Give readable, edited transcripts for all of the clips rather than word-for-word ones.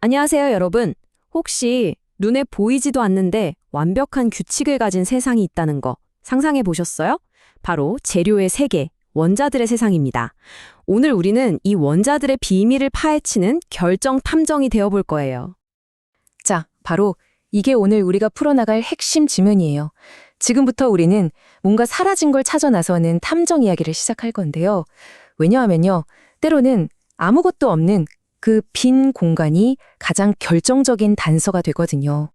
안녕하세요, 여러분. 혹시 눈에 보이지도 않는데 완벽한 규칙을 가진 세상이 있다는 거 상상해 보셨어요? 바로 재료의 세계, 원자들의 세상입니다. 오늘 우리는 이 원자들의 비밀을 파헤치는 결정 탐정이 되어 볼 거예요. 자, 바로 이게 오늘 우리가 풀어나갈 핵심 지문이에요. 지금부터 우리는 뭔가 사라진 걸 찾아 나서는 탐정 이야기를 시작할 건데요. 왜냐하면요, 때로는 아무것도 없는 그 빈 공간이 가장 결정적인 단서가 되거든요.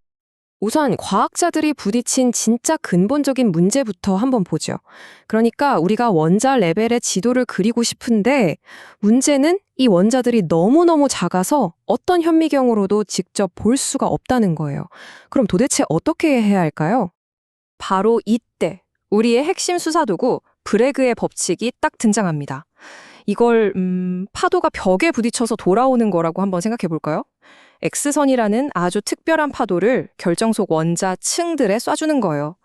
우선 과학자들이 부딪힌 진짜 근본적인 문제부터 한번 보죠. 그러니까 우리가 원자 레벨의 지도를 그리고 싶은데 문제는 이 원자들이 너무너무 작아서 어떤 현미경으로도 직접 볼 수가 없다는 거예요. 그럼 도대체 어떻게 해야 할까요? 바로 이때 우리의 핵심 수사도구 브래그의 법칙이 딱 등장합니다. 이걸 파도가 벽에 부딪혀서 돌아오는 거라고 한번 생각해 볼까요? X선이라는 아주 특별한 파도를 결정 속 원자 층들에 쏴주는 거예요.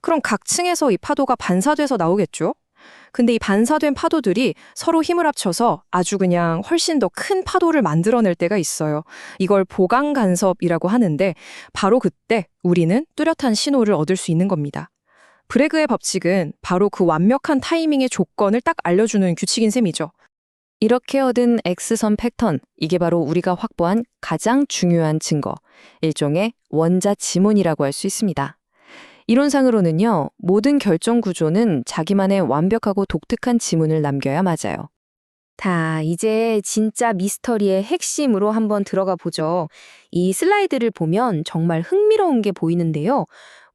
그럼 각 층에서 이 파도가 반사돼서 나오겠죠? 근데 이 반사된 파도들이 서로 힘을 합쳐서 아주 그냥 훨씬 더 큰 파도를 만들어낼 때가 있어요. 이걸 보강 간섭이라고 하는데 바로 그때 우리는 뚜렷한 신호를 얻을 수 있는 겁니다. 브래그의 법칙은 바로 그 완벽한 타이밍의 조건을 딱 알려주는 규칙인 셈이죠. 이렇게 얻은 X선 패턴, 이게 바로 우리가 확보한 가장 중요한 증거, 일종의 원자 지문이라고 할 수 있습니다. 이론상으로는요, 모든 결정 구조는 자기만의 완벽하고 독특한 지문을 남겨야 맞아요. 자, 이제 진짜 미스터리의 핵심으로 한번 들어가 보죠. 이 슬라이드를 보면 정말 흥미로운 게 보이는데요.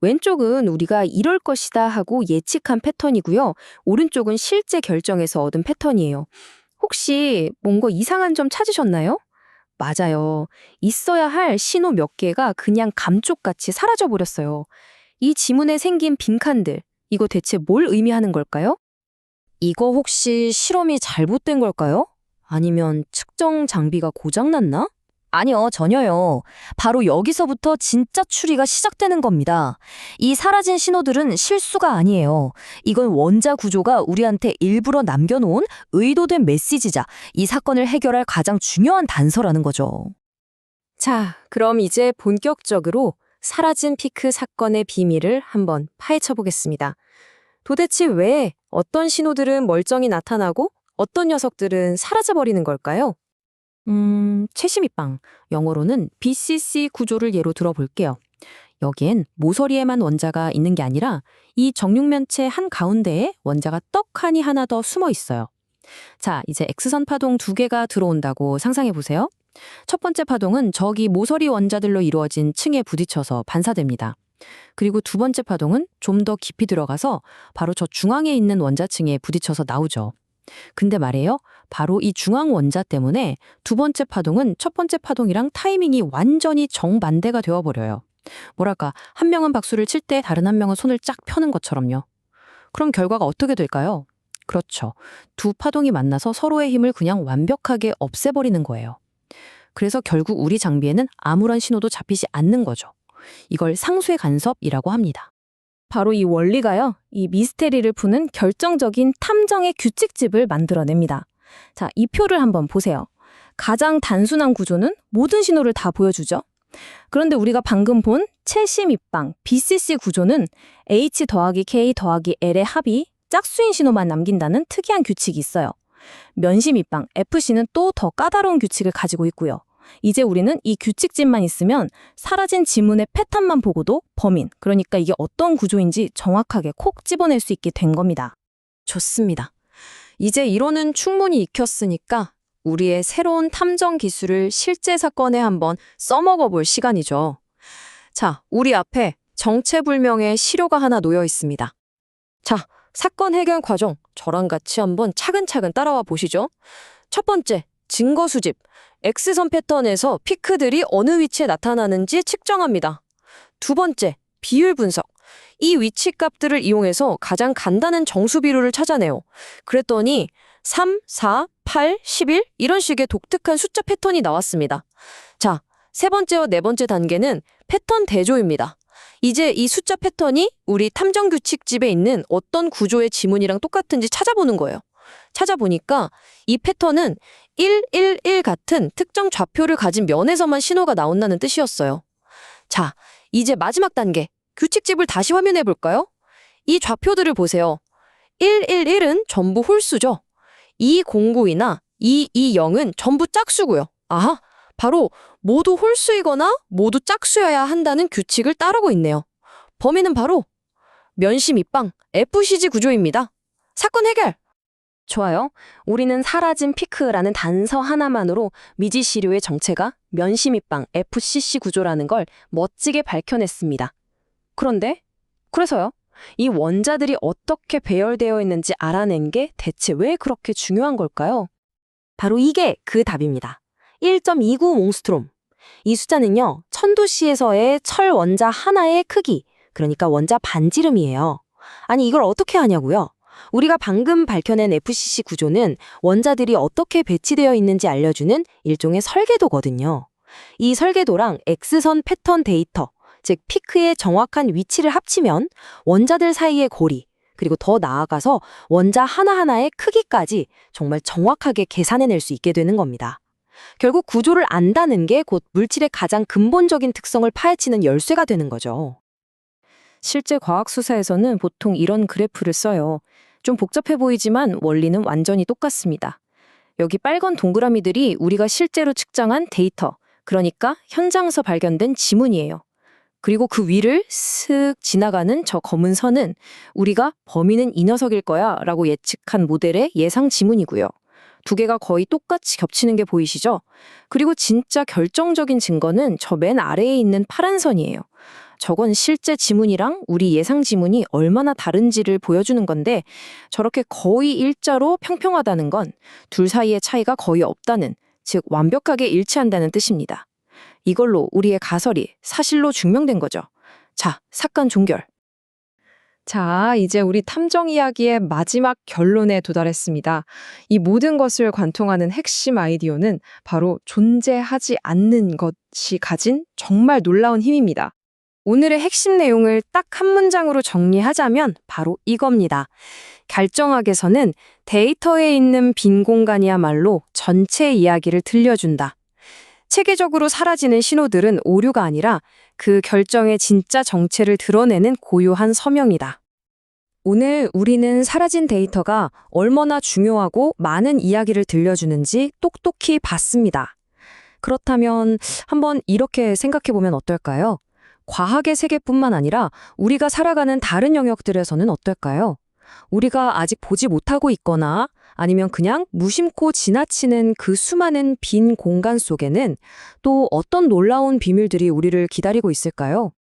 왼쪽은 우리가 이럴 것이다 하고 예측한 패턴이고요. 오른쪽은 실제 결정에서 얻은 패턴이에요. 혹시 뭔가 이상한 점 찾으셨나요? 맞아요. 있어야 할 신호 몇 개가 그냥 감쪽같이 사라져 버렸어요. 이 지문에 생긴 빈칸들, 이거 대체 뭘 의미하는 걸까요? 이거 혹시 실험이 잘못된 걸까요? 아니면 측정 장비가 고장났나? 아니요, 전혀요. 바로 여기서부터 진짜 추리가 시작되는 겁니다. 이 사라진 신호들은 실수가 아니에요. 이건 원자 구조가 우리한테 일부러 남겨놓은 의도된 메시지자, 이 사건을 해결할 가장 중요한 단서라는 거죠. 자, 그럼 이제 본격적으로 사라진 피크 사건의 비밀을 한번 파헤쳐 보겠습니다. 도대체 왜 어떤 신호들은 멀쩡히 나타나고 어떤 녀석들은 사라져버리는 걸까요? 최심입방, 영어로는 BCC 구조를 예로 들어볼게요. 여기엔 모서리에만 원자가 있는 게 아니라 이 정육면체 한가운데에 원자가 떡하니 하나 더 숨어 있어요. 자, 이제 X선 파동 두 개가 들어온다고 상상해 보세요. 첫 번째 파동은 저기 모서리 원자들로 이루어진 층에 부딪혀서 반사됩니다. 그리고 두 번째 파동은 좀 더 깊이 들어가서 바로 저 중앙에 있는 원자층에 부딪혀서 나오죠. 근데 말이에요. 바로 이 중앙 원자 때문에 두 번째 파동은 첫 번째 파동이랑 타이밍이 완전히 정반대가 되어버려요. 뭐랄까, 한 명은 박수를 칠 때 다른 한 명은 손을 쫙 펴는 것처럼요. 그럼 결과가 어떻게 될까요? 그렇죠. 두 파동이 만나서 서로의 힘을 그냥 완벽하게 없애버리는 거예요. 그래서 결국 우리 장비에는 아무런 신호도 잡히지 않는 거죠. 이걸 상쇄 간섭이라고 합니다. 바로 이 원리가요, 이 미스테리를 푸는 결정적인 탐정의 규칙집을 만들어냅니다. 자, 이 표를 한번 보세요. 가장 단순한 구조는 모든 신호를 다 보여주죠. 그런데 우리가 방금 본 최심입방 BCC 구조는 H 더하기 K 더하기 L의 합이 짝수인 신호만 남긴다는 특이한 규칙이 있어요. 면심입방 FC는 또 더 까다로운 규칙을 가지고 있고요. 이제 우리는 이 규칙집만 있으면 사라진 지문의 패턴만 보고도 범인, 그러니까 이게 어떤 구조인지 정확하게 콕 집어낼 수 있게 된 겁니다. 좋습니다. 이제 이론은 충분히 익혔으니까 우리의 새로운 탐정 기술을 실제 사건에 한번 써먹어 볼 시간이죠. 자, 우리 앞에 정체불명의 시료가 하나 놓여 있습니다. 자, 사건 해결 과정 저랑 같이 한번 차근차근 따라와 보시죠. 첫 번째, 증거 수집. X선 패턴에서 피크들이 어느 위치에 나타나는지 측정합니다. 두 번째, 비율 분석. 이 위치 값들을 이용해서 가장 간단한 정수 비율을 찾아내요. 그랬더니 3, 4, 8, 11 이런 식의 독특한 숫자 패턴이 나왔습니다. 자, 세 번째와 네 번째 단계는 패턴 대조입니다. 이제 이 숫자 패턴이 우리 탐정 규칙집에 있는 어떤 구조의 지문이랑 똑같은지 찾아보는 거예요. 찾아보니까 이 패턴은 111 같은 특정 좌표를 가진 면에서만 신호가 나온다는 뜻이었어요. 자, 이제 마지막 단계, 규칙집을 다시 화면해 볼까요? 이 좌표들을 보세요. 111은 전부 홀수죠. 209이나 220은 전부 짝수고요. 아하, 바로 모두 홀수이거나 모두 짝수여야 한다는 규칙을 따르고 있네요. 범위는 바로 면심입방 FCG 구조입니다. 사건 해결! 좋아요. 우리는 사라진 피크라는 단서 하나만으로 미지시료의 정체가 면심입방 FCC 구조라는 걸 멋지게 밝혀냈습니다. 그래서요? 이 원자들이 어떻게 배열되어 있는지 알아낸 게 대체 왜 그렇게 중요한 걸까요? 바로 이게 그 답입니다. 1.29 몽스트롬. 이 숫자는요, 천도시에서의 철 원자 하나의 크기, 그러니까 원자 반지름이에요. 아니, 이걸 어떻게 하냐고요? 우리가 방금 밝혀낸 FCC 구조는 원자들이 어떻게 배치되어 있는지 알려주는 일종의 설계도거든요. 이 설계도랑 X선 패턴 데이터, 즉 피크의 정확한 위치를 합치면 원자들 사이의 고리, 그리고 더 나아가서 원자 하나하나의 크기까지 정말 정확하게 계산해낼 수 있게 되는 겁니다. 결국 구조를 안다는 게 곧 물질의 가장 근본적인 특성을 파헤치는 열쇠가 되는 거죠. 실제 과학 수사에서는 보통 이런 그래프를 써요. 좀 복잡해 보이지만 원리는 완전히 똑같습니다. 여기 빨간 동그라미들이 우리가 실제로 측정한 데이터, 그러니까 현장에서 발견된 지문이에요. 그리고 그 위를 슥 지나가는 저 검은 선은 우리가 범인은 이 녀석일 거야 라고 예측한 모델의 예상 지문이고요. 두 개가 거의 똑같이 겹치는 게 보이시죠? 그리고 진짜 결정적인 증거는 저 맨 아래에 있는 파란 선이에요. 저건 실제 지문이랑 우리 예상 지문이 얼마나 다른지를 보여주는 건데 저렇게 거의 일자로 평평하다는 건 둘 사이의 차이가 거의 없다는, 즉 완벽하게 일치한다는 뜻입니다. 이걸로 우리의 가설이 사실로 증명된 거죠. 자, 사건 종결. 자, 이제 우리 탐정 이야기의 마지막 결론에 도달했습니다. 이 모든 것을 관통하는 핵심 아이디어는 바로 존재하지 않는 것이 가진 정말 놀라운 힘입니다. 오늘의 핵심 내용을 딱 한 문장으로 정리하자면 바로 이겁니다. 결정학에서는 데이터에 있는 빈 공간이야말로 전체 이야기를 들려준다. 체계적으로 사라지는 신호들은 오류가 아니라 그 결정의 진짜 정체를 드러내는 고요한 서명이다. 오늘 우리는 사라진 데이터가 얼마나 중요하고 많은 이야기를 들려주는지 똑똑히 봤습니다. 그렇다면 한번 이렇게 생각해보면 어떨까요? 과학의 세계뿐만 아니라 우리가 살아가는 다른 영역들에서는 어떨까요? 우리가 아직 보지 못하고 있거나 아니면 그냥 무심코 지나치는 그 수많은 빈 공간 속에는 또 어떤 놀라운 비밀들이 우리를 기다리고 있을까요?